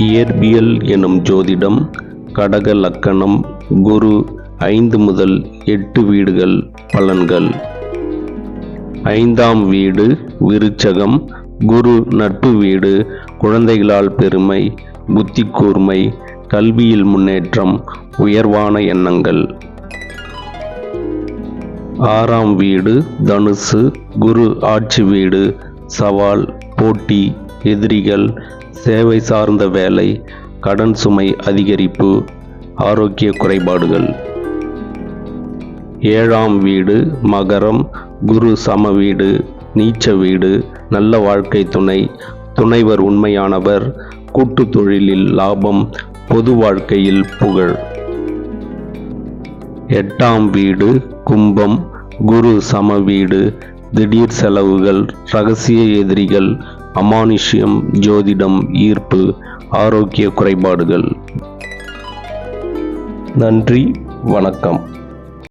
இயற்பியல் எனும் ஜோதிடம். கடக லக்கணம். குரு 5 முதல் 8 வீடுகள். பலன்கள். 5ஆம் வீடு விருச்சகம். குரு நட்பு வீடு. குழந்தைகளால் பெருமை, புத்தி கூர்மை, கல்வியில் முன்னேற்றம், உயர்வான எண்ணங்கள். 6ஆம் வீடு தனுசு. குரு ஆட்சி வீடு. சவால், போட்டி, எதிரிகள், சேவை சார்ந்த வேலை, கடன் சுமை அதிகரிப்பு, ஆரோக்கிய குறைபாடுகள். 7ஆம் வீடு மகரம். குரு சம வீடு, நீச்ச வீடு, நல்ல வாழ்க்கை துணை, துணைவர் உண்மையானவர், கூட்டு தொழிலில் லாபம், பொது வாழ்க்கையில் புகழ். 8ஆம் வீடு கும்பம். குரு சம வீடு, திடீர் செலவுகள், ரகசிய எதிரிகள், அமானுஷ்யம், ஜோதிடம், ஈர்ப்பு, ஆரோக்கிய குறைபாடுகள். நன்றி, வணக்கம்.